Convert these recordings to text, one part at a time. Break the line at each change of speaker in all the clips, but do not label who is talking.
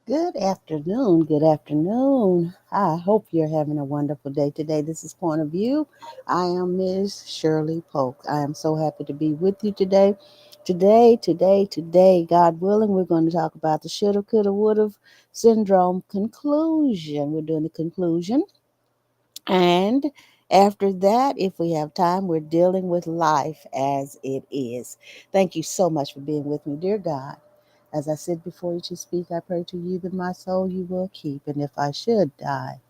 Good afternoon. Good afternoon. I hope you're having a wonderful day today. This is Point of View. I am Ms. Shirley Polk. I am so happy to be with you today. Today, God willing, we're going to talk about the shoulda, coulda, woulda syndrome conclusion. We're doing the conclusion. And after that, if we have time, we're dealing with life as it is. Thank you so much for being with me, dear God. As I sit before you to speak, I pray to you that my soul you will keep. And if I should die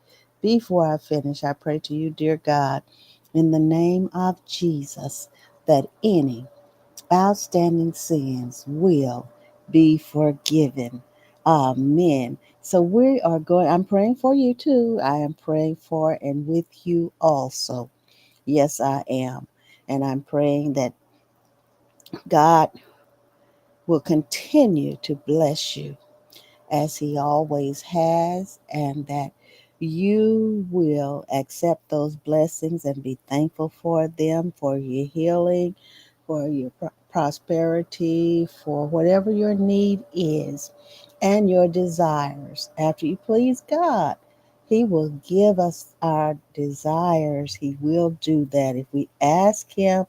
before I finish, I pray to you, dear God, in the name of Jesus, that any outstanding sins will be forgiven. Amen. So we are going, I'm praying for you too. I am praying for and with you also. Yes, I am. And I'm praying that God will continue to bless you as He always has, and that you will accept those blessings and be thankful for them, for your healing, for your prosperity, for whatever your need is and your desires. After you please God, He will give us our desires. He will do that. If we ask Him,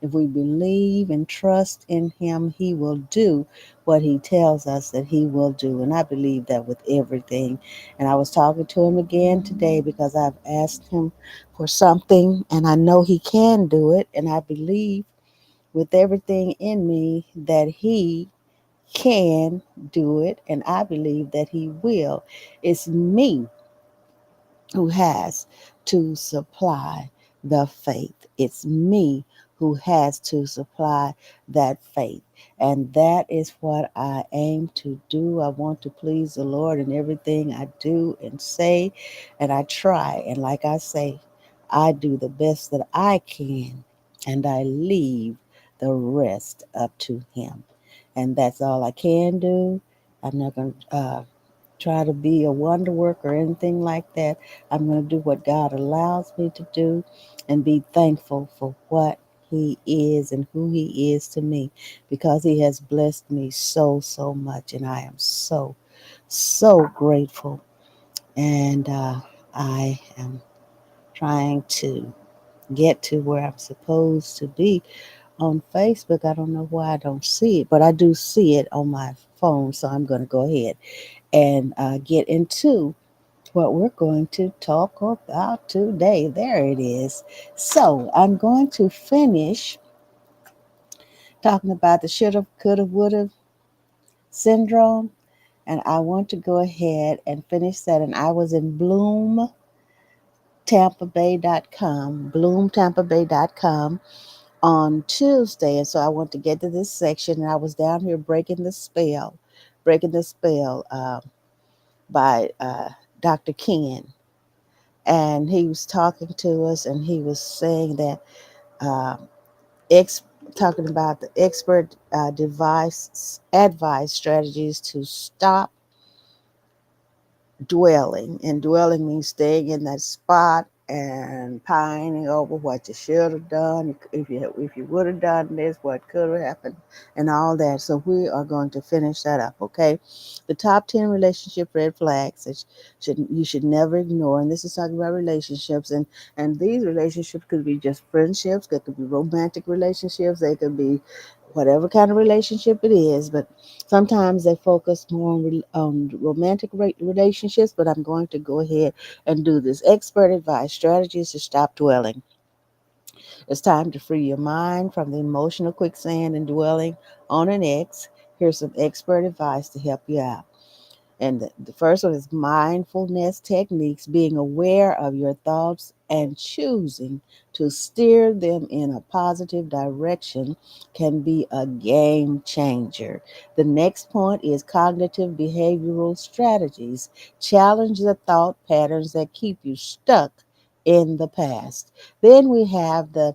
if we believe and trust in Him, He will do what He tells us that He will do. And I believe that with everything. And I was talking to Him again today because I've asked Him for something and I know He can do it. And I believe with everything in me that He can do it. And I believe that He will. It's me who has to supply the faith. It's me who has to supply that faith. And that is what I aim to do. I want to please the Lord in everything I do and say, and I try. And like I say, I do the best that I can, and I leave the rest up to Him. And that's all I can do. I'm not going to try to be a wonder worker or anything like that. I'm going to do what God allows me to do and be thankful for what He is and who He is to me because He has blessed me so much. And I am so grateful. And I am trying to get to where I'm supposed to be on Facebook. I don't know why I don't see it, but I do see it on my phone. So I'm going to go ahead and get into what we're going to talk about today. There it is. So I'm going to finish talking about the shoulda, coulda, woulda syndrome, and I want to go ahead and finish that. And I was in bloomtampabay.com on Tuesday, and so I want to get to this section. And I was down here breaking the spell by Dr. Ken, and he was talking to us, and he was saying that uh, ex- talking about the expert device advice strategies to stop dwelling, and dwelling means staying in that spot and pining over what you should have done, if you would have done this, what could have happened, and all that. So we are going to finish that up, okay? The top 10 relationship red flags that you should never ignore, and this is talking about relationships, and these relationships could be just friendships, they could be romantic relationships, they could be whatever kind of relationship it is, but sometimes they focus more on romantic relationships, but I'm going to go ahead and do this. Expert advice strategies to stop dwelling. It's time to free your mind from the emotional quicksand and dwelling on an ex. Here's some expert advice to help you out. And the first one is mindfulness techniques, being aware of your thoughts and choosing to steer them in a positive direction can be a game changer. The next point is cognitive behavioral strategies. Challenge the thought patterns that keep you stuck in the past. Then we have the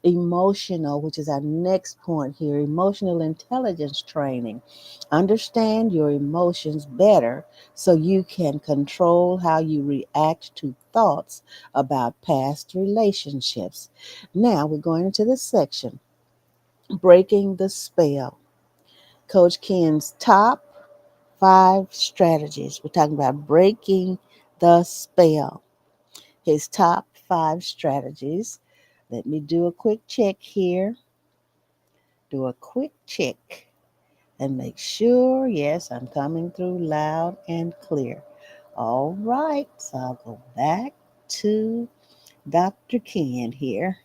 emotional, which is our next point here, emotional intelligence training. Understand your emotions better so you can control how you react to thoughts about past relationships. Now we're going into this section, breaking the spell. Coach Ken's top 5 strategies. We're talking about breaking the spell. His top 5 strategies. Let me do a quick check here. Do a quick check and make sure, yes, I'm coming through loud and clear. All right, so I'll go back to Dr. Ken here.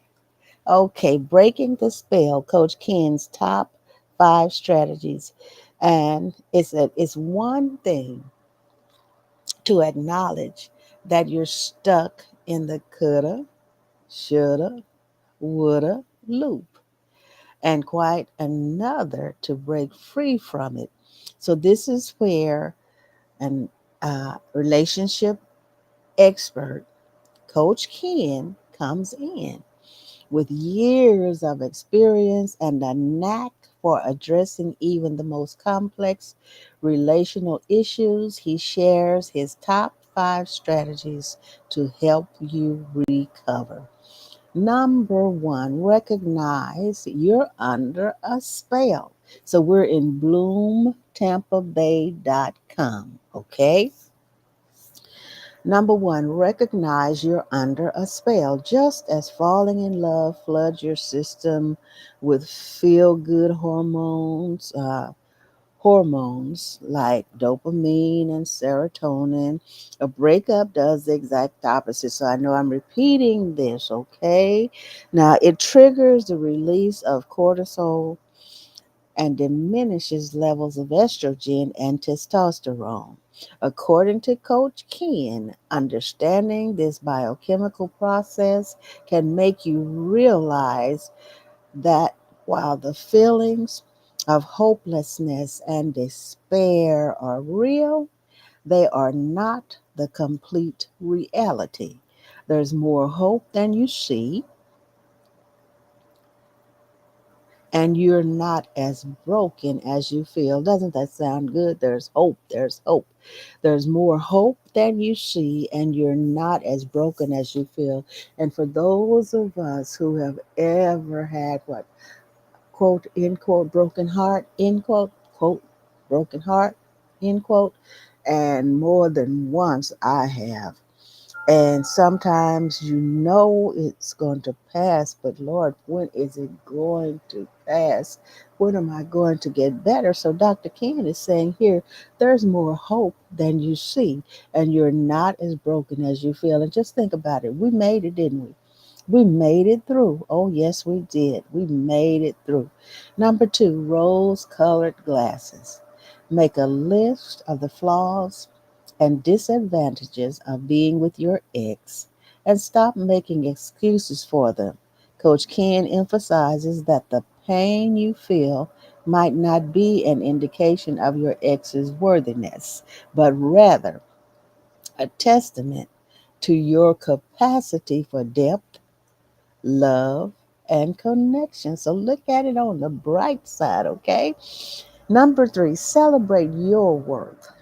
Okay, breaking the spell, Coach Ken's top 5 strategies. And it's one thing to acknowledge that you're stuck in the coulda, shoulda, woulda loop, and quite another to break free from it. So, this is where an relationship expert, Coach Ken, comes in with years of experience and a knack for addressing even the most complex relational issues. He shares his top 5 strategies to help you recover. Number one, recognize you're under a spell. So we're in bloomtampabay.com, okay? Number one, recognize you're under a spell. Just as falling in love floods your system with feel good hormones like dopamine and serotonin, a breakup does the exact opposite. So I know I'm repeating this, okay? Now, it triggers the release of cortisol and diminishes levels of estrogen and testosterone. According to Coach Ken, understanding this biochemical process can make you realize that while the feelings of hopelessness and despair are real, they are not the complete reality. There's more hope than you see, and you're not as broken as you feel. Doesn't that sound good? There's hope. There's hope. There's more hope than you see, and you're not as broken as you feel. And for those of us who have ever had what, quote, end quote, broken heart, end quote, broken heart, end quote, and more than once I have. And sometimes you know it's going to pass, but Lord, when is it going to pass? When am I going to get better? So Dr. Ken is saying here, there's more hope than you see, and you're not as broken as you feel. And just think about it. We made it, didn't we? We made it through. Oh, yes, we did. We made it through. Number two, rose colored glasses. Make a list of the flaws and disadvantages of being with your ex and stop making excuses for them. Coach Ken emphasizes that the pain you feel might not be an indication of your ex's worthiness, but rather a testament to your capacity for depth, love, and connection. So look at it on the bright side, okay? Number three, celebrate your worth.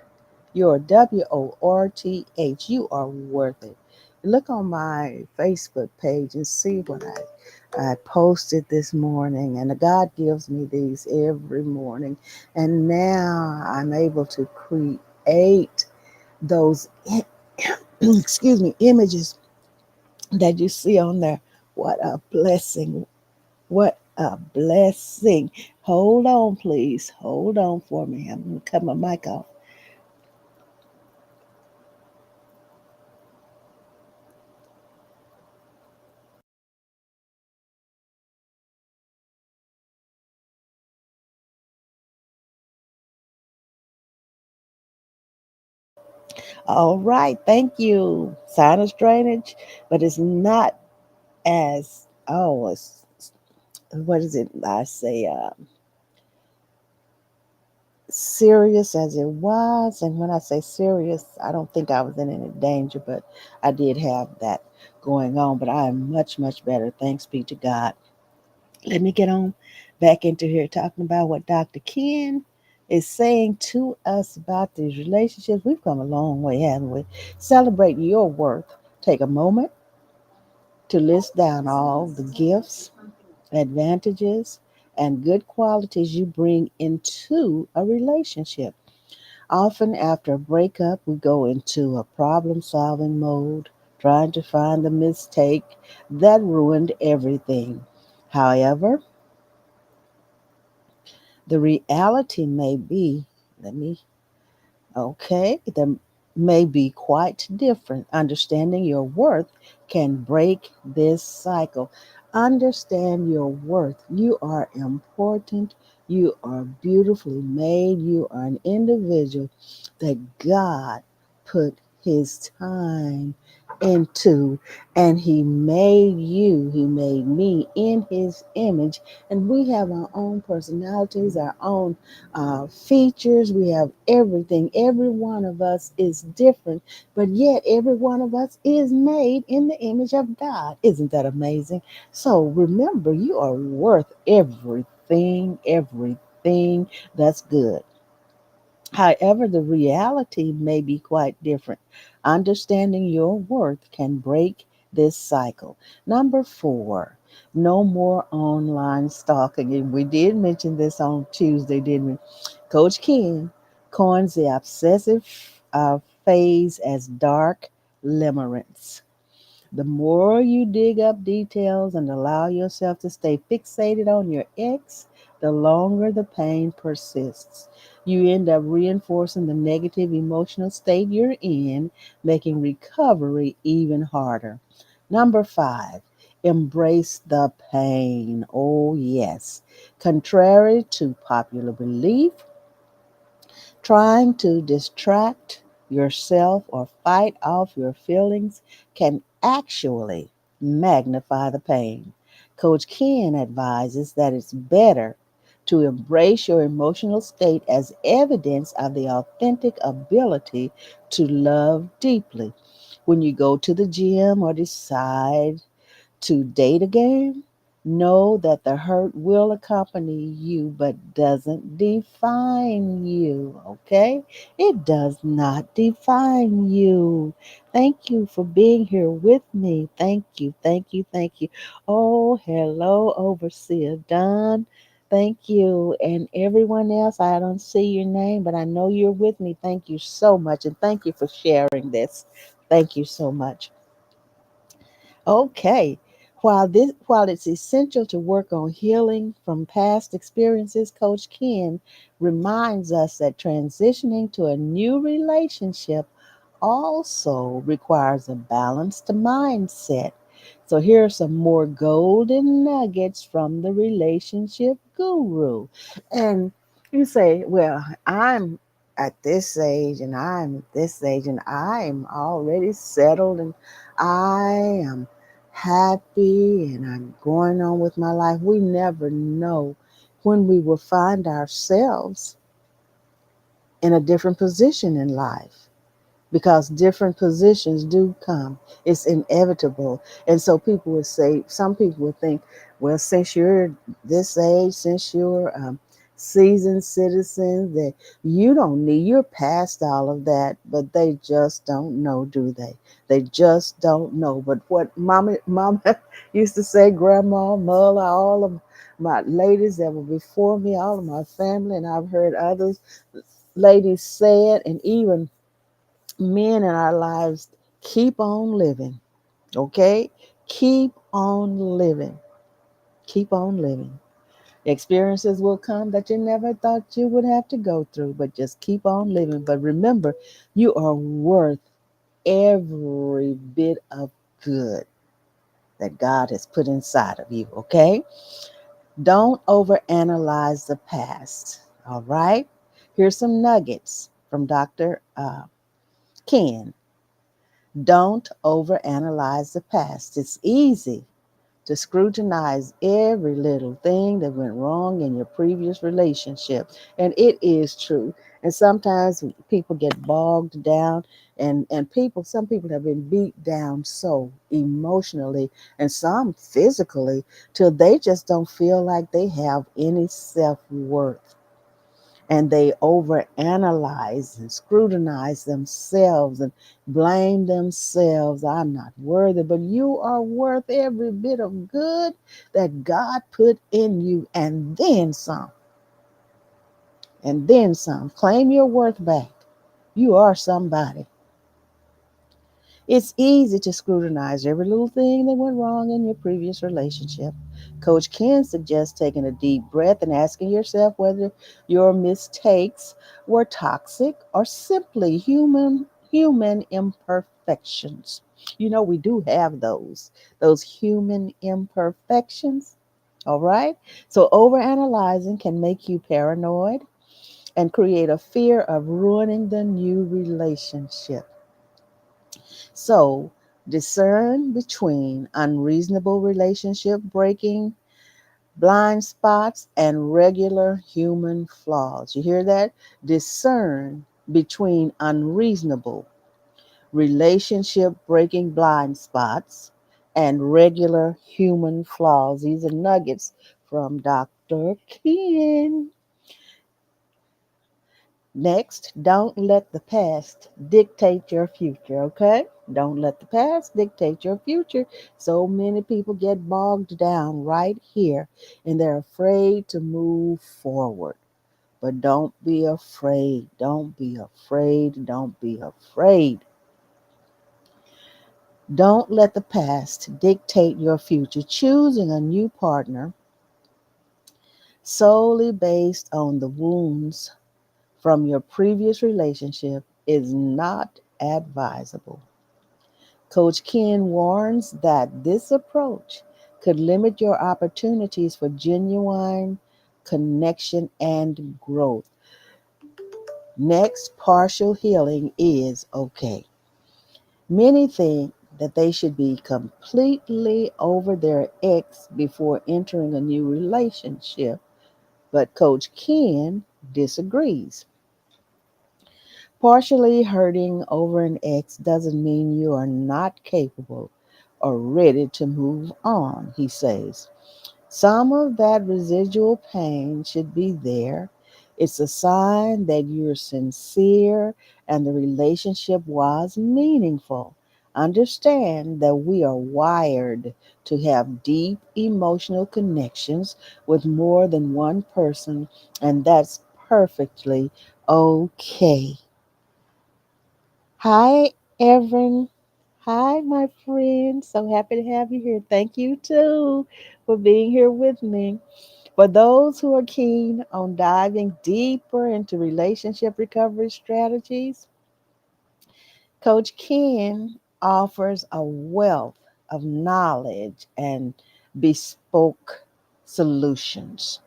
Your WORTH. You are worth it. Look on my Facebook page and see what I posted this morning. And God gives me these every morning. And now I'm able to create those, excuse me, images that you see on there. What a blessing. What a blessing. Hold on, please. Hold on for me. I'm going to cut my mic off. All right, thank you. Sinus drainage, but it's not as, oh, it's, what is it? I say serious as it was. And when I say serious, I don't think I was in any danger, but I did have that going on. But I am much, much better. Thanks be to God. Let me get on back into here talking about what Dr. Ken is saying to us about these relationships. We've come a long way, haven't we? Celebrate your worth. Take a moment to list down all the gifts, advantages, and good qualities you bring into a relationship. Often after a breakup, we go into a problem solving mode, trying to find the mistake that ruined everything. However, the reality may be, let me Okay, that may be quite different. Understanding your worth can break this cycle. Understand your worth. You are important. You are beautifully made. You are an individual that God put his time into, and he made you, he made me in his image, and we have our own personalities, our own features. We have everything. Every one of us is different, but yet every one of us is made in the image of God. Isn't that amazing? So remember, you are worth everything, everything that's good. However, the reality may be quite different. Understanding your worth can break this cycle. Number four, no more online stalking. And we did mention this on Tuesday, didn't we? Coach Ken coins the obsessive phase as dark limerence. The more you dig up details and allow yourself to stay fixated on your ex, the longer the pain persists. You end up reinforcing the negative emotional state you're in, making recovery even harder. Number five, embrace the pain. Oh, yes. Contrary to popular belief, trying to distract yourself or fight off your feelings can actually magnify the pain. Coach Ken advises that it's better to embrace your emotional state as evidence of the authentic ability to love deeply. When you go to the gym or decide to date again, know that the hurt will accompany you but doesn't define you, okay? It does not define you. Thank you for being here with me. Thank you, thank you, thank you. Oh, hello, Overseer Don. Thank you. And everyone else, I don't see your name, but I know you're with me. Thank you so much. And thank you for sharing this. Thank you so much. Okay. While it's essential to work on healing from past experiences, Coach Ken reminds us that transitioning to a new relationship also requires a balanced mindset. So here are some more golden nuggets from the relationship guru. And you say, well, I'm at this age and I'm at this age and I'm already settled and I am happy and I'm going on with my life. We never know when we will find ourselves in a different position in life because different positions do come. It's inevitable. And so people would say, some people would think, well, since you're this age, since you're seasoned citizen, that you don't need, you're past all of that, but they just don't know, do they? They just don't know. But what mama used to say, grandma, mother, all of my ladies that were before me, all of my family, and I've heard others ladies say it, and even men in our lives, keep on living, okay? Keep on living. Keep on living. Experiences will come that you never thought you would have to go through, but just keep on living. But remember, you are worth every bit of good that God has put inside of you, okay? Don't overanalyze the past, all right? Here's some nuggets from Dr. Ken. Don't overanalyze the past. It's easy to scrutinize every little thing that went wrong in your previous relationship. And it is true. And sometimes people get bogged down and some people have been beat down so emotionally and some physically till they just don't feel like they have any self-worth, and they overanalyze and scrutinize themselves and blame themselves. I'm not worthy, but you are worth every bit of good that God put in you, and then some, and then some. Claim your worth back. You are somebody. It's easy to scrutinize every little thing that went wrong in your previous relationship. Coach Ken suggests taking a deep breath and asking yourself whether your mistakes were toxic or simply human imperfections. You know, we do have those human imperfections. All right? So overanalyzing can make you paranoid and create a fear of ruining the new relationship. So, discern between unreasonable relationship breaking, blind spots, and regular human flaws. You hear that? Discern between unreasonable relationship breaking blind spots and regular human flaws. These are nuggets from Dr. Ken. Next, don't let the past dictate your future, okay? Don't let the past dictate your future. So many people get bogged down right here and they're afraid to move forward. But don't be afraid. Don't be afraid. Don't be afraid. Don't let the past dictate your future. Choosing a new partner solely based on the wounds from your previous relationship is not advisable. Coach Ken warns that this approach could limit your opportunities for genuine connection and growth. Next, partial healing is okay. Many think that they should be completely over their ex before entering a new relationship, but Coach Ken disagrees. Partially hurting over an ex doesn't mean you are not capable or ready to move on, he says. Some of that residual pain should be there. It's a sign that you're sincere and the relationship was meaningful. Understand that we are wired to have deep emotional connections with more than one person, and that's perfectly okay. Hi, Evan. Hi, my friend. So happy to have you here. Thank you, too, for being here with me. For those who are keen on diving deeper into relationship recovery strategies, Coach Ken offers a wealth of knowledge and bespoke solutions.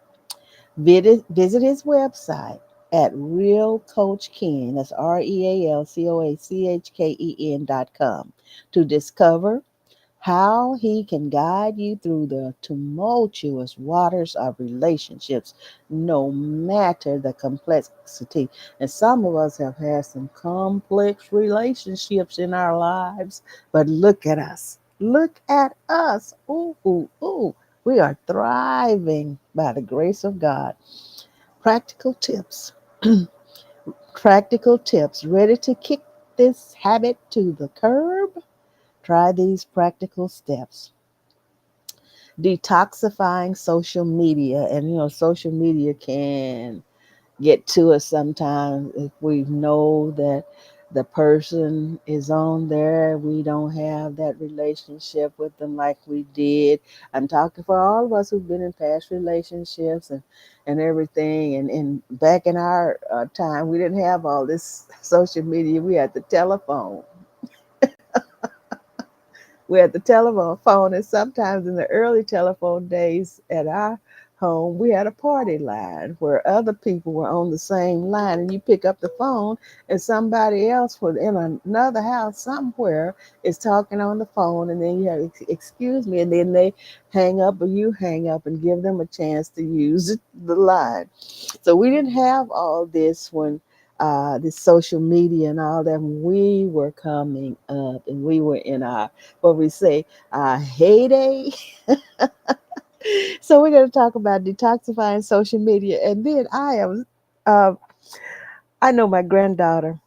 Visit his website at Real Coach Ken, that's RealCoachken.com, to discover how he can guide you through the tumultuous waters of relationships, no matter the complexity. And some of us have had some complex relationships in our lives, but look at us. Look at us. Ooh, ooh, ooh. We are thriving by the grace of God. Practical tips. Practical tips. Ready to kick this habit to the curb? Try these practical steps. Detoxifying social media. And, social media can get to us sometimes if we know that the person is on there. We don't have that relationship with them like we did. I'm talking for all of us who've been in past relationships and everything. And back in our time, we didn't have all this social media. We had the telephone. We had the telephone phone, and sometimes in the early telephone days at our home, we had a party line where other people were on the same line, and you pick up the phone, and somebody else was in another house somewhere is talking on the phone, and then you have excuse me, and then they hang up or you hang up and give them a chance to use the line. So we didn't have all this when this social media and all that when we were coming up and we were in our what we say heyday. So we're going to talk about detoxifying social media, and then uh, I know my granddaughter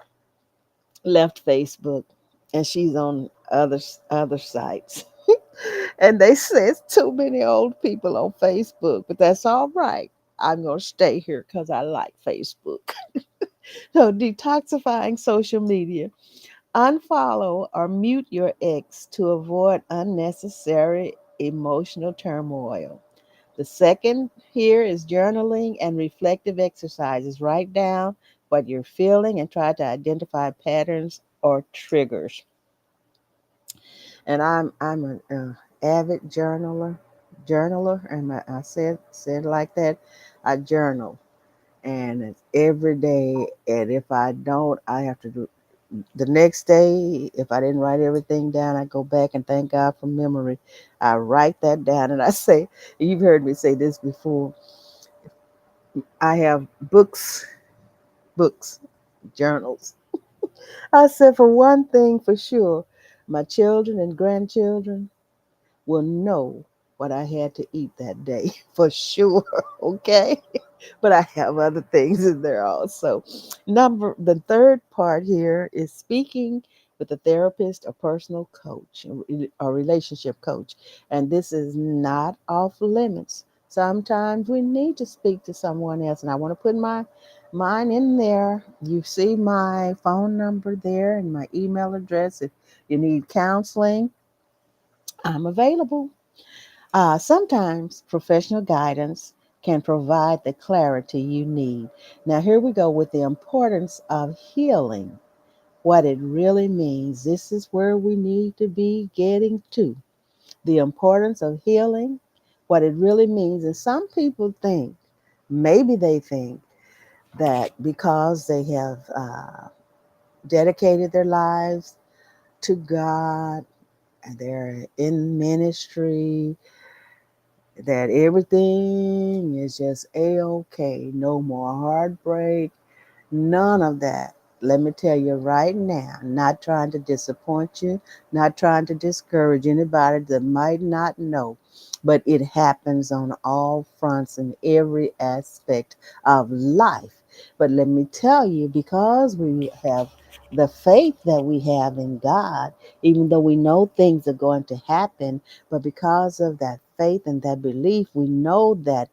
left Facebook, and she's on other sites. And they say it's too many old people on Facebook, but that's all right. I'm going to stay here because I like Facebook. So, detoxifying social media. Unfollow or mute your ex to avoid unnecessary emotional turmoil. The second here is journaling and reflective exercises. Write down what you're feeling and try to identify patterns or triggers. And I'm an avid journaler, and I said like that. I journal, and it's every day. And if I don't, I have to do the next day. If I didn't write everything down, I go back and thank God for memory. I write that down, and I say, you've heard me say this before. I have books, journals. I said, for one thing for sure, my children and grandchildren will know what I had to eat that day for sure. Okay. But I have other things in there also. The third part here is speaking with a therapist or personal coach or relationship coach. And this is not off limits. Sometimes we need to speak to someone else. And I want to put mine in there. You see my phone number there and my email address. If you need counseling, I'm available. Sometimes professional guidance can provide the clarity you need. Now, here we go with the importance of healing, what it really means. This is where we need to be getting to. The importance of healing, what it really means. And some people think, maybe they think, that because they have dedicated their lives to God and they're in ministry, that everything is just a-okay. No more heartbreak, none of that. Let me tell you right now, not trying to disappoint you, not trying to discourage anybody that might not know, but it happens on all fronts in every aspect of life. But let me tell you, because we have the faith that we have in God, even though we know things are going to happen, but because of that faith and that belief, we know that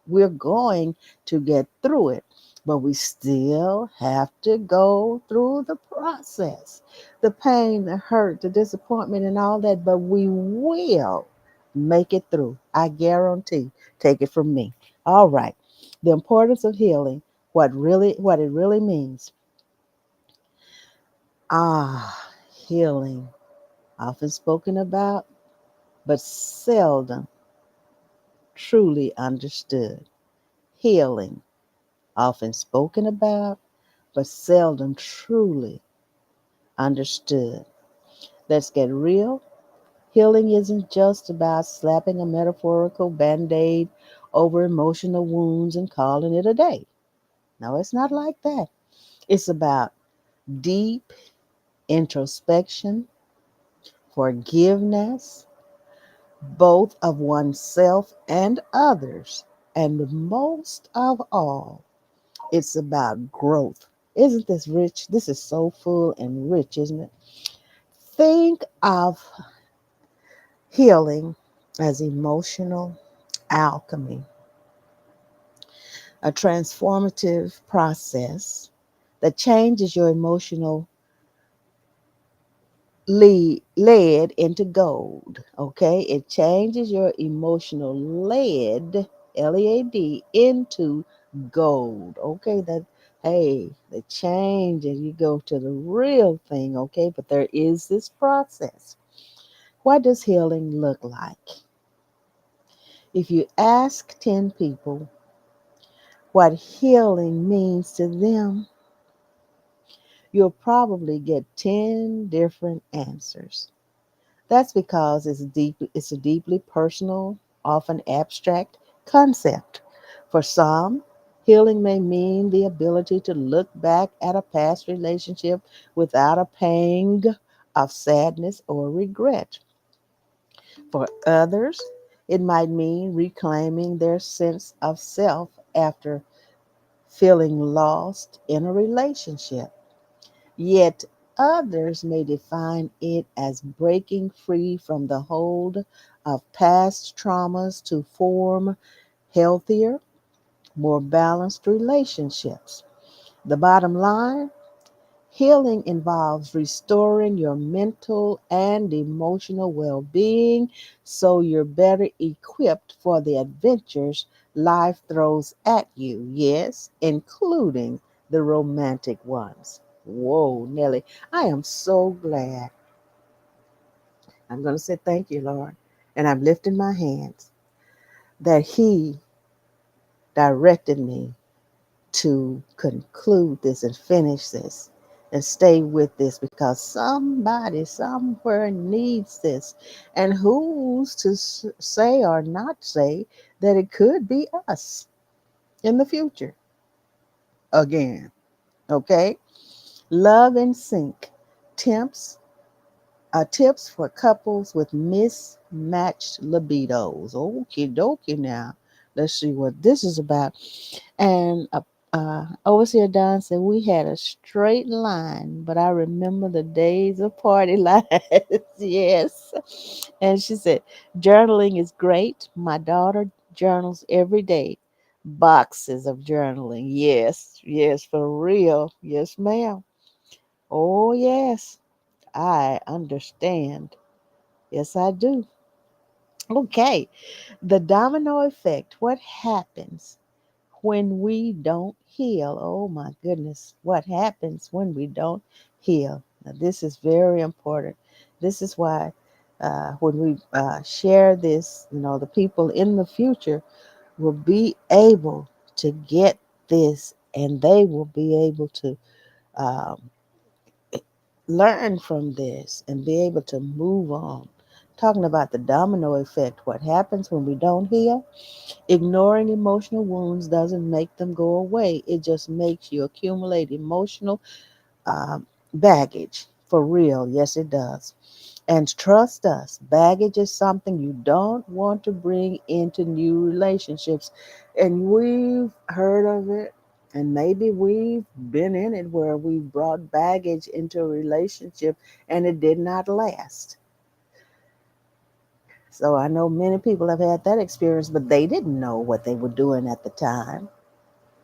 we're going to get through it, but we still have to go through the process, the pain, the hurt, the disappointment, and all that. But we will make it through. I guarantee. Take it from me. All right. The importance of healing, what it really means. Healing, often spoken about, but seldom truly understood. Healing, often spoken about, but seldom truly understood. Let's get real. Healing isn't just about slapping a metaphorical band aid over emotional wounds and calling it a day. No, it's not like that. It's about deep introspection, forgiveness, both of oneself and others. And most of all, it's about growth. Isn't this rich? This is so full and rich, isn't it? Think of healing as emotional alchemy, a transformative process that changes your emotional lead into gold. Okay, it changes your emotional lead, lead, into gold. Okay, that, hey, the change and you go to the real thing. Okay, but there is this process. What does healing look like? If you ask 10 people what healing means to them, you'll probably get 10 different answers. That's because it's a deeply personal, often abstract concept. For some, healing may mean the ability to look back at a past relationship without a pang of sadness or regret. For others, it might mean reclaiming their sense of self after feeling lost in a relationship. Yet others may define it as breaking free from the hold of past traumas to form healthier, more balanced relationships. The bottom line, healing involves restoring your mental and emotional well being so you're better equipped for the adventures life throws at you. Yes, including the romantic ones. Whoa, Nelly, I am so glad. I'm going to say thank you, Lord. And I'm lifting my hands that He directed me to conclude this and finish this and stay with this because somebody somewhere needs this. And who's to say or not say that it could be us in the future again? Okay? Love and Sync Temps tips for couples with mismatched libidos. Okie dokie now. Let's see what this is about. And Overseer Don said we had a straight line, but I remember the days of party lives. Yes. And she said, journaling is great. My daughter journals every day. Boxes of journaling. Yes, yes, for real. Yes, ma'am. Oh, yes. I understand. Yes, I do. Okay. The domino effect. What happens when we don't heal? Oh my goodness. What happens when we don't heal? Now, this is very important. This is why when we share this, the people in the future will be able to get this and they will be able to um, learn from this and be able to move on. Talking about the domino effect, what happens when we don't heal? Ignoring emotional wounds doesn't make them go away. It just makes you accumulate emotional baggage. For real, yes, it does. And trust us, baggage is something you don't want to bring into new relationships. And we've heard of it, and maybe we've been in it where we brought baggage into a relationship and it did not last. So I know many people have had that experience, but they didn't know what they were doing at the time.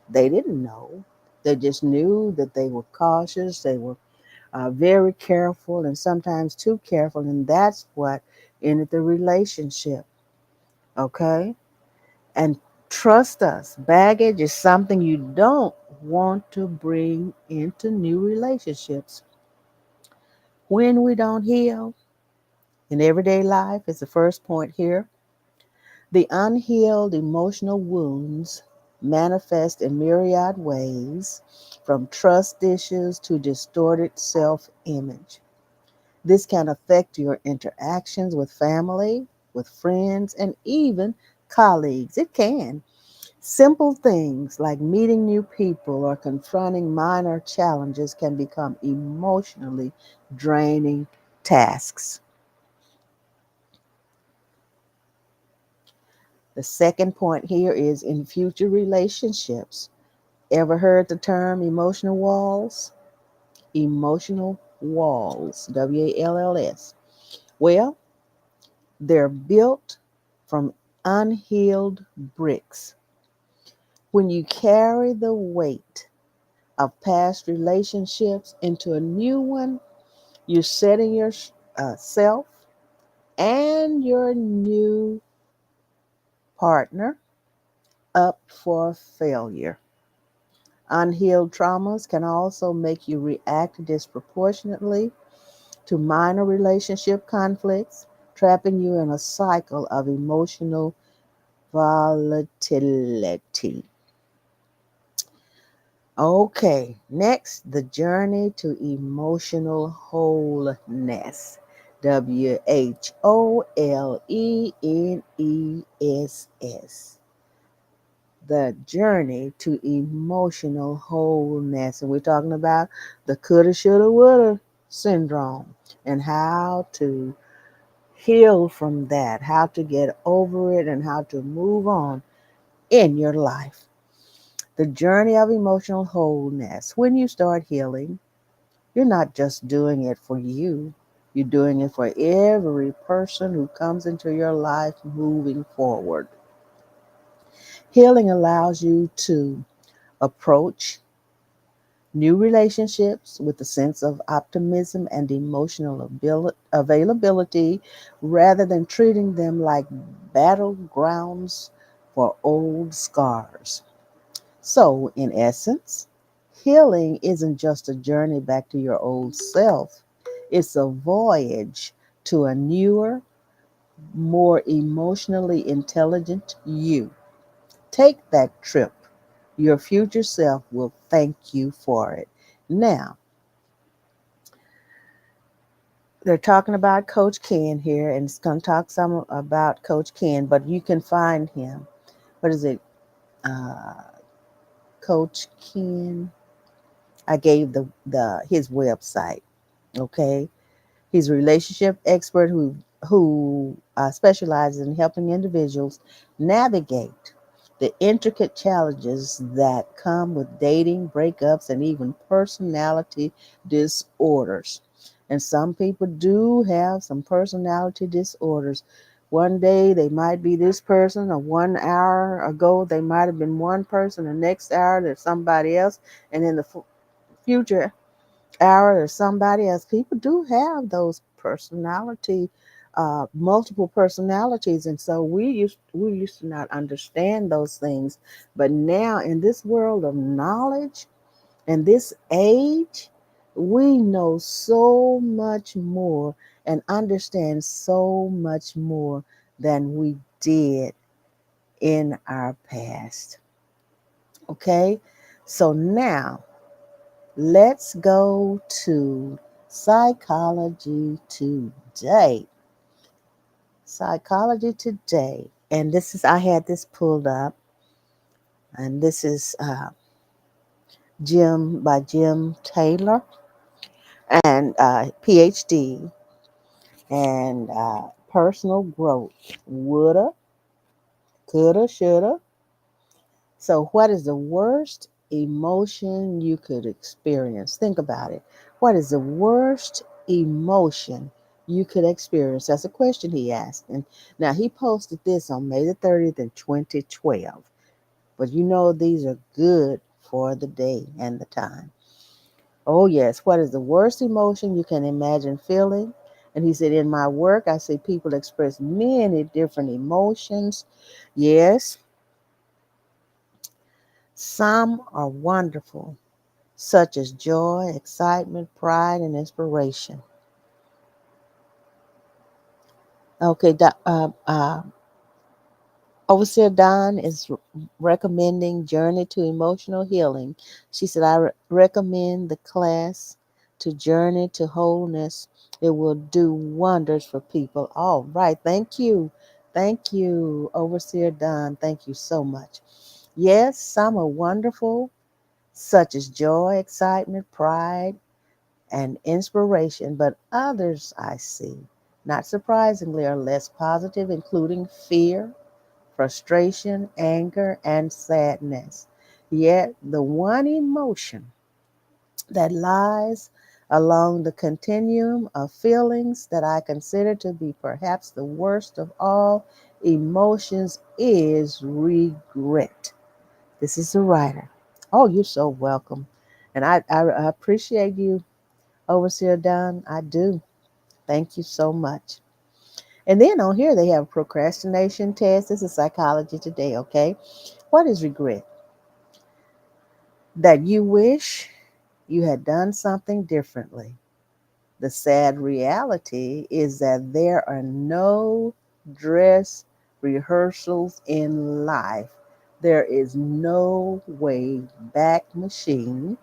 They didn't know. They just knew that they were cautious, they were very careful, and sometimes too careful, and that's what ended the relationship. Okay? And trust us, baggage is something you don't want to bring into new relationships. When we don't heal in everyday life, is the first point here. The unhealed emotional wounds manifest in myriad ways, from trust issues to distorted self image. This can affect your interactions with family, with friends, and even colleagues. It can. Simple things like meeting new people or confronting minor challenges can become emotionally draining tasks. The second point here is in future relationships. Ever heard the term emotional walls? Emotional walls, WALLS. Well, they're built from unhealed bricks. When you carry the weight of past relationships into a new one, you're setting yourself and your new partner up for failure. Unhealed traumas can also make you react disproportionately to minor relationship conflicts, trapping you in a cycle of emotional volatility. Okay, next, the journey to emotional wholeness. WHOLENESS. The journey to emotional wholeness. And we're talking about the coulda, shoulda, woulda syndrome and how to heal from that, how to get over it, and how to move on in your life. The journey of emotional wholeness. When you start healing, you're not just doing it for you, you're doing it for every person who comes into your life moving forward. Healing allows you to approach New relationships with a sense of optimism and emotional availability rather than treating them like battlegrounds for old scars. So, in essence, healing isn't just a journey back to your old self, it's a voyage to a newer, more emotionally intelligent you. Take that trip. Your future self will thank you for it. Now, they're talking about Coach Ken here, and it's going to talk some about Coach Ken, but you can find him. What is it? Uh, Coach Ken. I gave the his website. Okay, he's a relationship expert who specializes in helping individuals navigate the intricate challenges that come with dating, breakups, and even personality disorders. And some people do have some personality disorders. One day they might be this person, or 1 hour ago they might have been one person, the next hour they're somebody else, and in the future hour or somebody else. People do have those multiple personalities, and so we used to not understand those things, but now in this world of knowledge and this age, we know so much more and understand so much more than we did in our past. Okay, so now let's go to Psychology Today. Psychology Today. And this is, I had this pulled up, and this is Jim Taylor, and PhD, and personal growth. Woulda, coulda, shoulda. So, what is the worst emotion you could experience? Think about it. What is the worst emotion you could experience? That's a question he asked. And now he posted this on May the 30th in 2012. But you know, these are good for the day and the time. Oh, yes. What is the worst emotion you can imagine feeling? And he said, in my work, I see people express many different emotions. Yes, some are wonderful, such as joy, excitement, pride, and inspiration. Okay, Overseer Don is recommending Journey to Emotional Healing. She said, I recommend the class to Journey to Wholeness. It will do wonders for people. All right, thank you. Thank you, Overseer Don. Thank you so much. Yes, some are wonderful, such as joy, excitement, pride, and inspiration, but others I see, not surprisingly, are less positive, including fear, frustration, anger, and sadness. Yet, the one emotion that lies along the continuum of feelings that I consider to be perhaps the worst of all emotions is regret. This is the writer. Oh, you're so welcome. And I appreciate you, Overseer Don. I do. Thank you so much. And then on here, they have a procrastination test. This is Psychology Today, okay? What is regret? That you wish you had done something differently. The sad reality is that there are no dress rehearsals in life. There is no way back machine.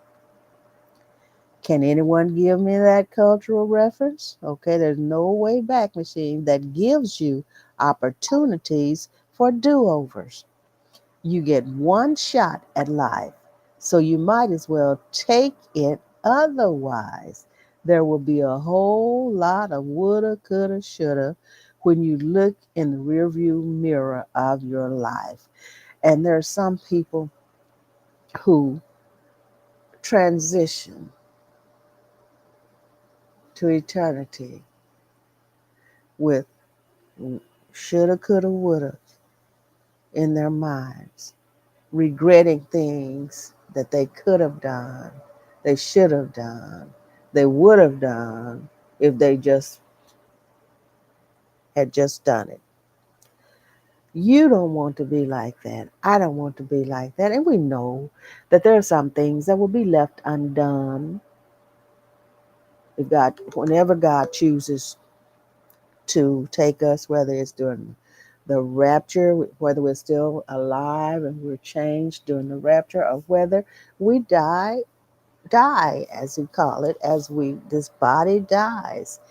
Can anyone give me that cultural reference? Okay, there's no way back machine that gives you opportunities for do overs. You get one shot at life, so you might as well take it. Otherwise, there will be a whole lot of woulda, coulda, shoulda when you look in the rearview mirror of your life. And there are some people who transition to eternity with shoulda, coulda, woulda in their minds, regretting things that they could have done, they should have done, they would have done if they just had just done it. You don't want to be like that. I don't want to be like that. And we know that there are some things that will be left undone if God, whenever God chooses to take us, whether it's during the rapture, whether we're still alive and we're changed during the rapture, or whether we die, as we call it, as we this body dies.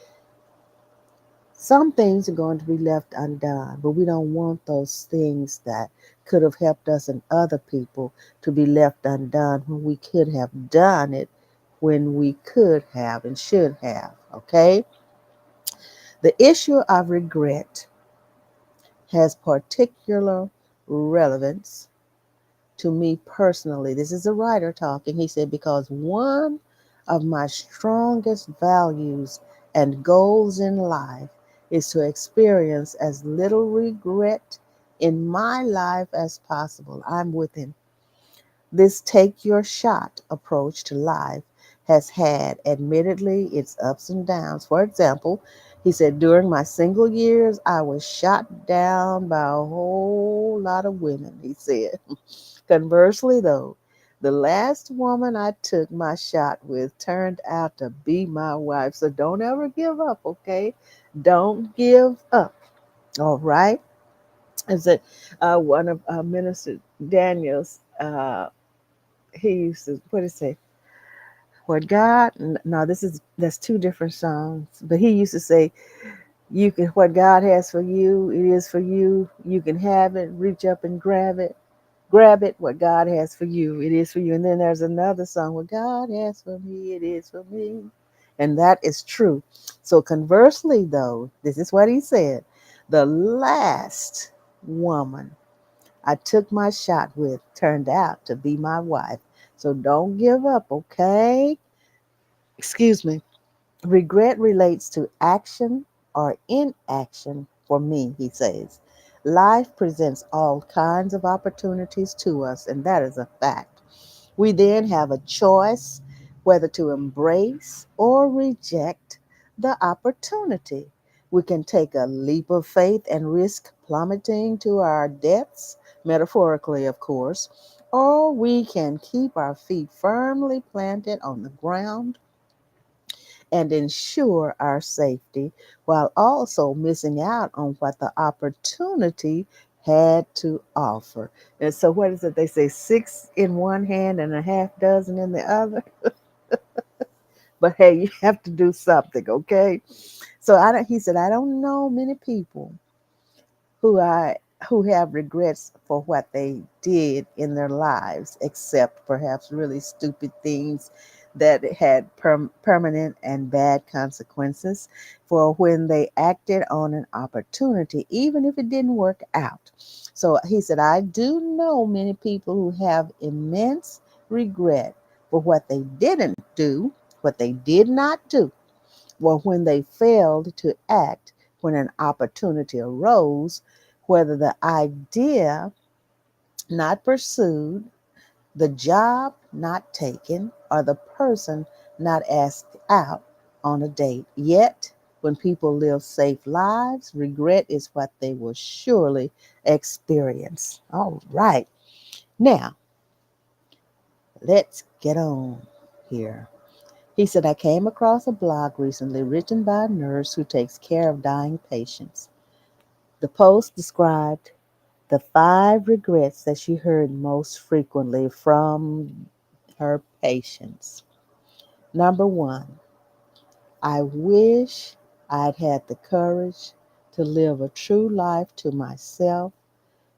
Some things are going to be left undone, but we don't want those things that could have helped us and other people to be left undone when we could have done it, when we could have and should have. Okay? The issue of regret has particular relevance to me personally. This is a writer talking. He said, because one of my strongest values and goals in life is to experience as little regret in my life as possible. I'm with him. This take your shot approach to life has had, admittedly, its ups and downs. For example, he said, during my single years, I was shot down by a whole lot of women, he said. Conversely, though, the last woman I took my shot with turned out to be my wife. So don't ever give up, okay? Don't give up, all right? Is it one of Minister Daniel's? He used to, what did he say? What God? No, that's two different songs. But he used to say, "You can what God has for you, it is for you. You can have it. Reach up and grab it." Grab it, what God has for you, it is for you. And then there's another song, what God has for me, it is for me. And that is true. So conversely, though, this is what he said, the last woman I took my shot with turned out to be my wife. So don't give up, okay? Excuse me. Regret relates to action or inaction for me, he says. Life presents all kinds of opportunities to us, and that is a fact. We then have a choice whether to embrace or reject the opportunity. We can take a leap of faith and risk plummeting to our depths, metaphorically, of course, or we can keep our feet firmly planted on the ground and ensure our safety while also missing out on what the opportunity had to offer. And so, what is it? They say six in one hand and a half dozen in the other. But hey, you have to do something, okay? So I don't. He said, I don't know many people who I who have regrets for what they did in their lives, except perhaps really stupid things that had permanent and bad consequences for when they acted on an opportunity, even if it didn't work out. So he said, I do know many people who have immense regret for what they didn't do, what they did not do, or when they failed to act when an opportunity arose, whether the idea not pursued, the job not taken, or the person not asked out on a date. Yet, when people live safe lives, regret is what they will surely experience. All right. Now, let's get on here. He said, I came across a blog recently written by a nurse who takes care of dying patients. The post described the 5 regrets that she heard most frequently from her patients. Number 1, I wish I'd had the courage to live a true life to myself,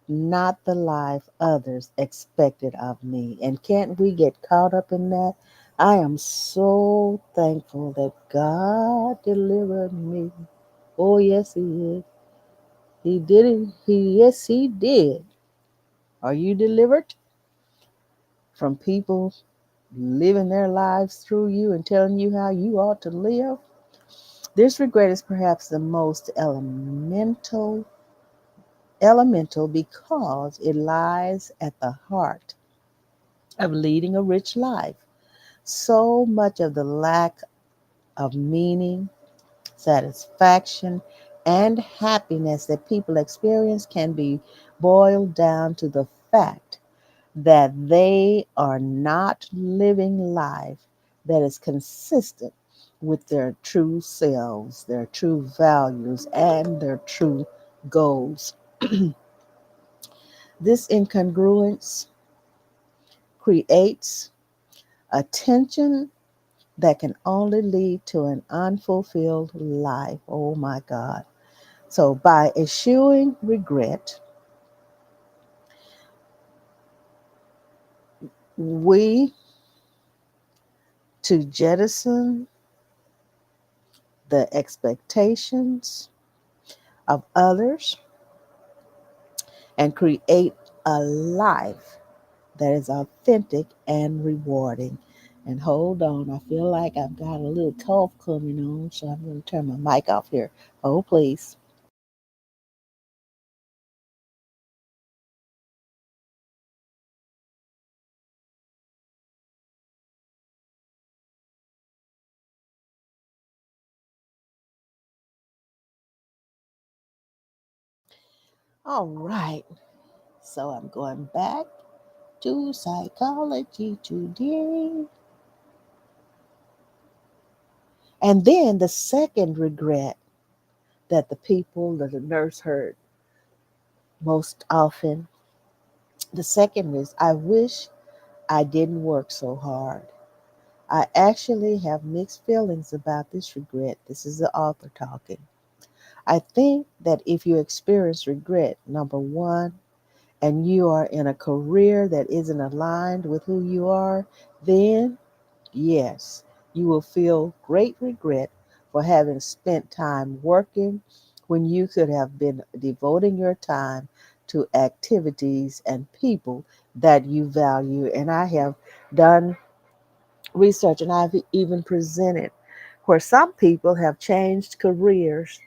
not the life others expected of me. And can't we get caught up in that? I am so thankful that God delivered me. Oh, yes, He is. He did it. Yes, He did. Are you delivered from people living their lives through you and telling you how you ought to live? This regret is perhaps the most elemental because it lies at the heart of leading a rich life. So much of the lack of meaning, satisfaction, and happiness that people experience can be boiled down to the fact that they are not living life that is consistent with their true selves, their true values, and their true goals. This incongruence creates a tension that can only lead to an unfulfilled life. Oh my God. So, by eschewing regret, we to jettison the expectations of others and create a life that is authentic and rewarding. And hold on, I feel like I've got a little cough coming on, so I'm going to turn my mic off here. Oh, please. All right, so I'm going back to psychology today. And then the second regret that the nurse heard most often, the second is, I wish I didn't work so hard. I actually have mixed feelings about this regret. This is the author talking. I think that if you experience regret, number one, and you are in a career that isn't aligned with who you are, then yes, you will feel great regret for having spent time working when you could have been devoting your time to activities and people that you value. And I have done research and I've even presented where some people have changed careers,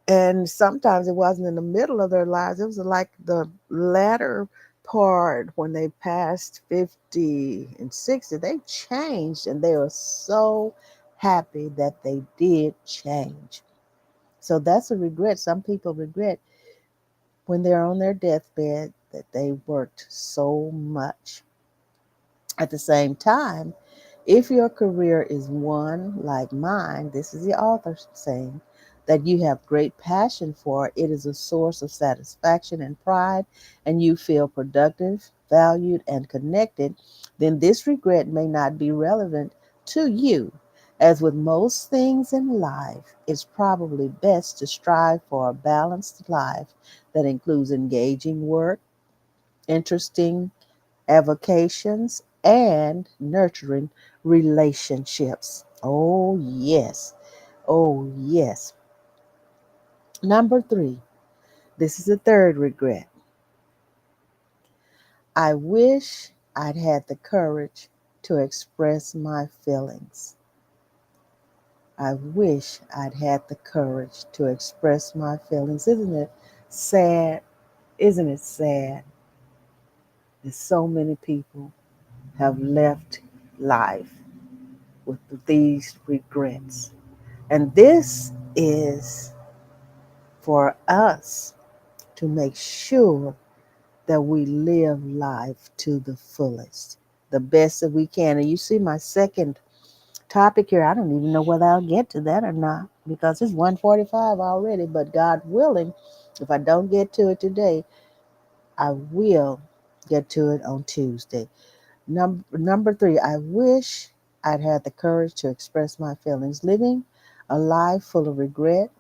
and sometimes it wasn't in the middle of their lives, it was like the latter part when they passed 50 and 60. They changed and they were so happy that they did change. So that's a regret. Some people regret when they're on their deathbed that they worked so much. At the same time, if your career is one like mine, this is the author saying, that you have great passion for, it is a source of satisfaction and pride, and you feel productive, valued, and connected, then this regret may not be relevant to you. As with most things in life, it's probably best to strive for a balanced life that includes engaging work, interesting avocations, and nurturing relationships. Oh, yes. Oh, yes. Number three, this is the third regret. I wish I'd had the courage to express my feelings. I wish I'd had the courage to express my feelings. Isn't it sad? Isn't it sad that so many people have left life with these regrets? And this is for us to make sure that we live life to the fullest, the best that we can. And you see my second topic here, I don't even know whether I'll get to that or not because it's 1:45 already, but God willing, if I don't get to it today, I will get to it on Tuesday. Number three, I wish I'd had the courage to express my feelings. Living a life full of regret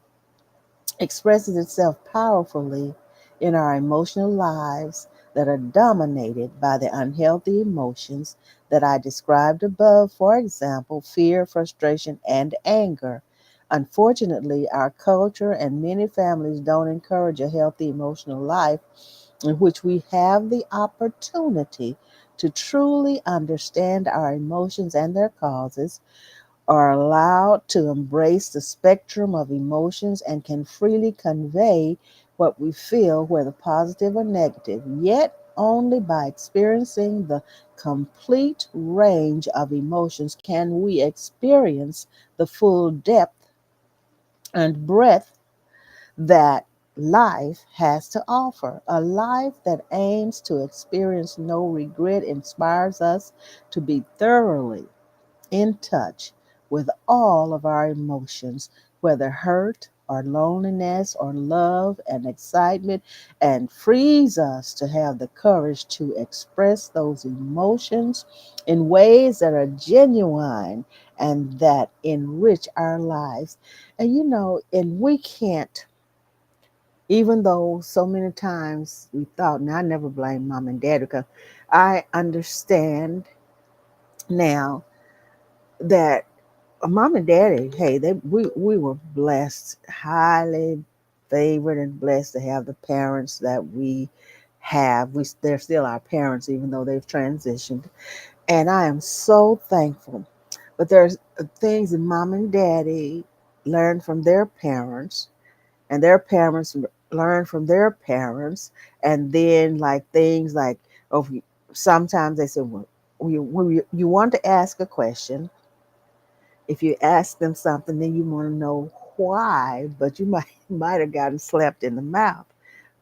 expresses itself powerfully in our emotional lives that are dominated by the unhealthy emotions that I described above, for example, fear, frustration, and anger. Unfortunately, our culture and many families don't encourage a healthy emotional life in which we have the opportunity to truly understand our emotions and their causes, are allowed to embrace the spectrum of emotions and can freely convey what we feel, whether positive or negative. Yet, only by experiencing the complete range of emotions can we experience the full depth and breadth that life has to offer. A life that aims to experience no regret inspires us to be thoroughly in touch with all of our emotions, whether hurt or loneliness or love and excitement, and frees us to have the courage to express those emotions in ways that are genuine and that enrich our lives. And we can't, even though so many times we thought, and I never blame mom and dad because I understand now that mom and daddy, hey, we were blessed, highly favored and blessed to have the parents that we have. They're still our parents, even though they've transitioned, and I am so thankful. But there's things that mom and daddy learned from their parents, and their parents learned from their parents, and then like things like, oh, sometimes they said, well, you want to ask a question. If you ask them something, then you want to know why, but you might have gotten slapped in the mouth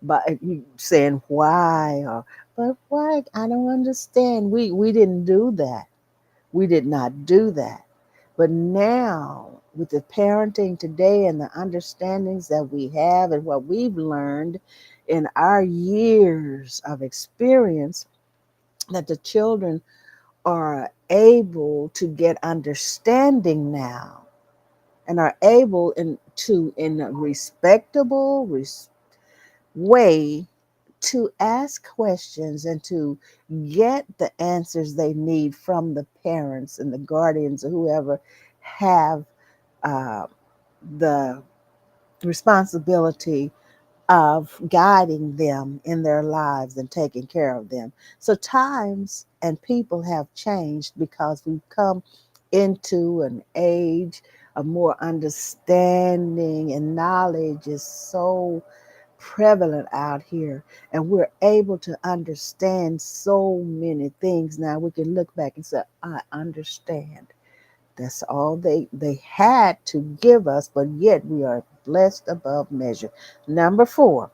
by you saying why, or but why, I don't understand. We didn't do that. We did not do that. But now, with the parenting today and the understandings that we have and what we've learned in our years of experience, that the children are able to get understanding now and are able in a respectable way to ask questions and to get the answers they need from the parents and the guardians or whoever have uh, the responsibility of guiding them in their lives and taking care of them. So times and people have changed because we've come into an age of more understanding, and knowledge is so prevalent out here, and we're able to understand so many things now. We can look back and say, I understand. That's all they had to give us, but yet we are blessed above measure. Number 4,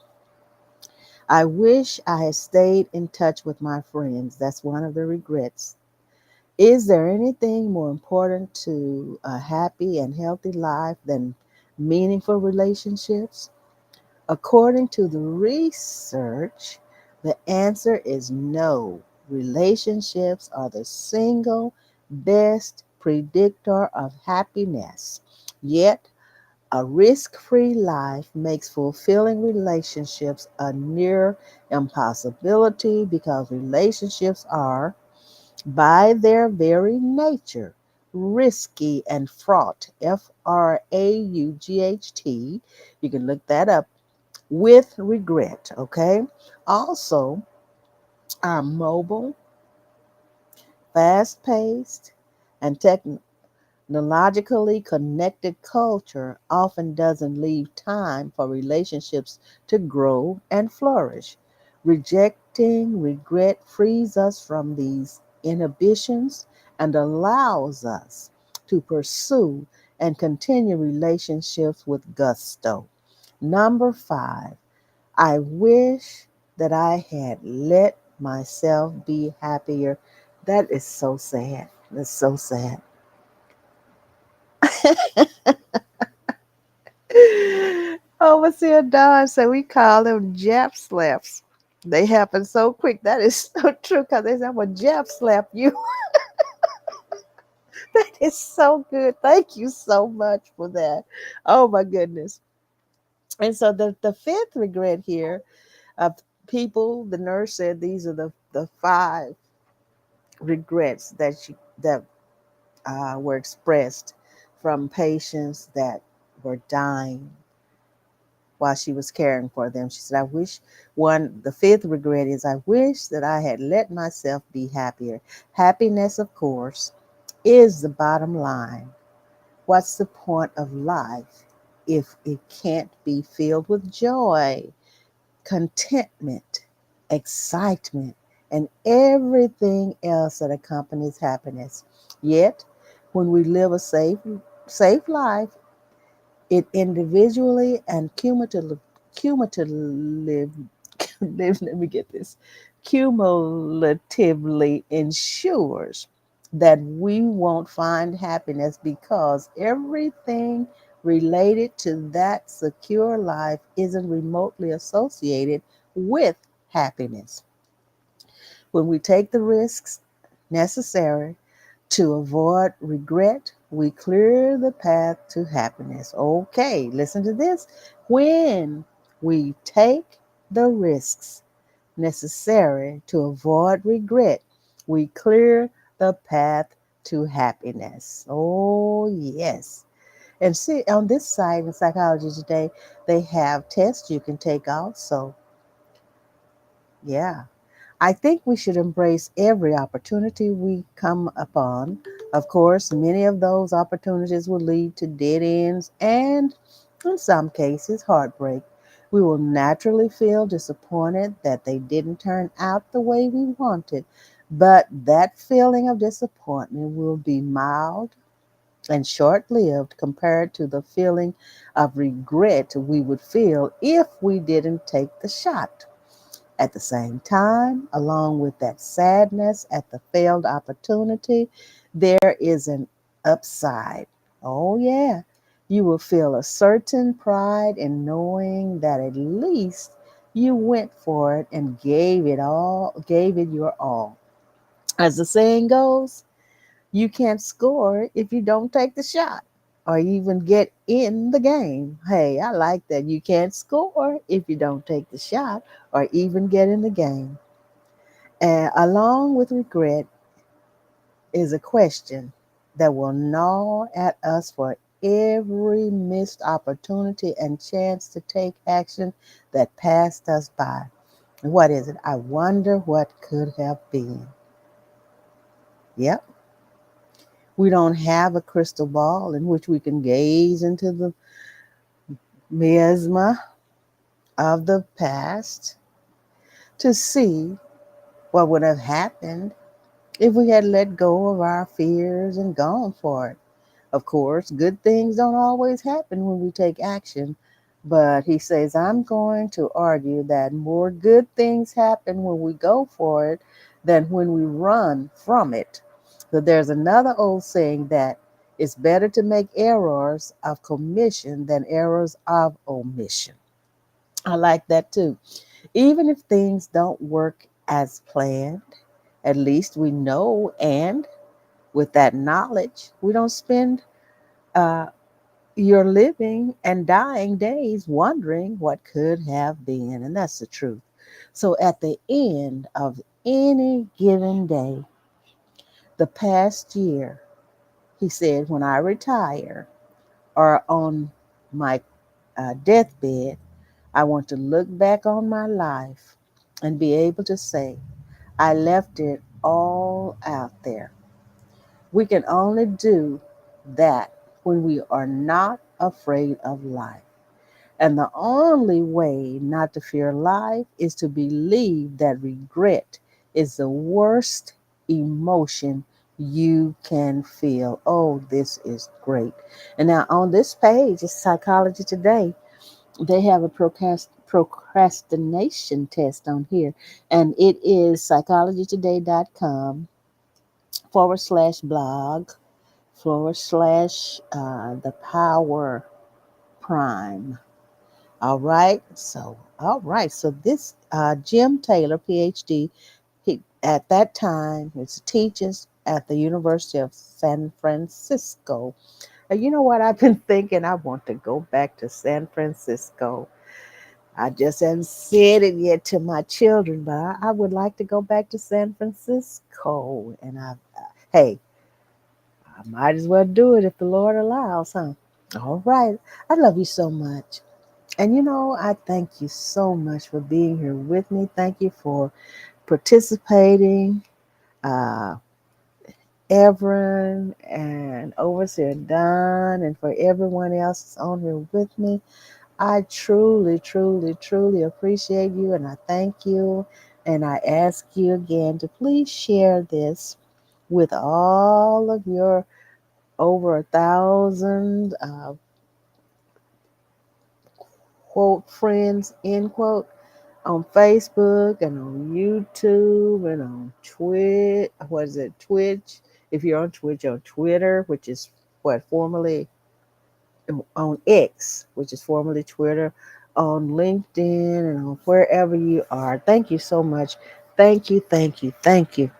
I wish I had stayed in touch with my friends. That's one of the regrets. Is there anything more important to a happy and healthy life than meaningful relationships? According to the research, the answer is no. Relationships are the single best predictor of happiness. Yet, a risk free life makes fulfilling relationships a near impossibility because relationships are, by their very nature, risky and fraught. Fraught. You can look that up, with regret. Okay. Also, our mobile, fast paced, and technologically connected culture often doesn't leave time for relationships to grow and flourish. Rejecting regret frees us from these inhibitions and allows us to pursue and continue relationships with gusto. Number 5, I wish that I had let myself be happier. That is so sad. That's so sad. Overseer Don said we call them Jap slaps. They happen so quick. That is so true because they said, well, Jap slap you. That is so good. Thank you so much for that. Oh my goodness. And so the fifth regret here of people, the nurse said these are the 5 regrets that were expressed from patients that were dying while she was caring for them. She said, the fifth regret is, I wish that I had let myself be happier. Happiness, of course, is the bottom line. What's the point of life if it can't be filled with joy, contentment? excitement, and everything else that accompanies happiness. Yet, when we live a safe life, it individually and cumulatively, let me get this, cumulatively ensures that we won't find happiness because everything related to that secure life isn't remotely associated with happiness. When we take the risks necessary to avoid regret, we clear the path to happiness. Okay, listen to this. When we take the risks necessary to avoid regret, we clear the path to happiness. Oh, yes. And see, on this site in Psychology Today, they have tests you can take also. Yeah. I think we should embrace every opportunity we come upon. Of course, many of those opportunities will lead to dead ends and, in some cases, heartbreak. We will naturally feel disappointed that they didn't turn out the way we wanted, but that feeling of disappointment will be mild and short lived compared to the feeling of regret we would feel if we didn't take the shot. At the same time, along with that sadness at the failed opportunity, there is an upside. Oh, yeah. You will feel a certain pride in knowing that at least you went for it and gave it your all. As the saying goes, you can't score if you don't take the shot or even get in the game. Hey, I like that. You can't score if you don't take the shot or even get in the game. And along with regret is a question that will gnaw at us for every missed opportunity and chance to take action that passed us by. What is it? I wonder what could have been. Yep. We don't have a crystal ball in which we can gaze into the miasma of the past to see what would have happened if we had let go of our fears and gone for it. Of course, good things don't always happen when we take action, but he says, I'm going to argue that more good things happen when we go for it than when we run from it. So there's another old saying that it's better to make errors of commission than errors of omission. I like that too. Even if things don't work as planned, at least we know, and with that knowledge, we don't spend uh, your living and dying days wondering what could have been. And that's the truth. So at the end of any given day, the past year, he said, when I retire or on my deathbed, I want to look back on my life and be able to say, I left it all out there. We can only do that when we are not afraid of life. And the only way not to fear life is to believe that regret is the worst emotion you can feel. Oh, this is great. And now on this page, it's Psychology Today. They have a procrastination test on here, and it is psychologytoday.com /blog the power prime. All right. So this Jim Taylor, PhD, he at that time was teaches at the University of San Francisco. And you know what I've been thinking? I want to go back to San Francisco. I just haven't said it yet to my children, but I would like to go back to San Francisco. And hey, I might as well do it if the Lord allows, huh? All right. I love you so much. And I thank you so much for being here with me. Thank you for participating, uh, Everin and Overseer Don, and for everyone else that's on here with me. I truly, truly, truly appreciate you and I thank you. And I ask you again to please share this with all of your over 1,000 quote friends, end quote, on Facebook and on YouTube and on Twitch. What is it? Twitch. If you're on Twitch, on Twitter, which is what formerly on X, which is formerly Twitter, on LinkedIn, and on wherever you are. Thank you so much. Thank you, thank you, thank you.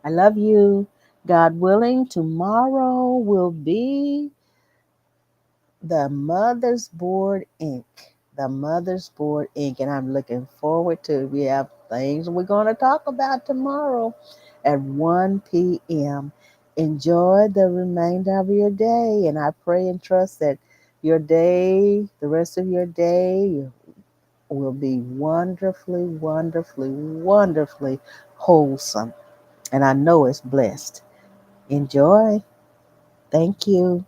I love you. God willing, tomorrow will be the Mother's Board Inc. The Mother's Board Inc. And I'm looking forward to it. We have things we're going to talk about tomorrow at 1 p.m. Enjoy the remainder of your day. And I pray and trust that your day, the rest of your day, will be wonderfully, wonderfully, wonderfully wholesome. And I know it's blessed. Enjoy. Thank you.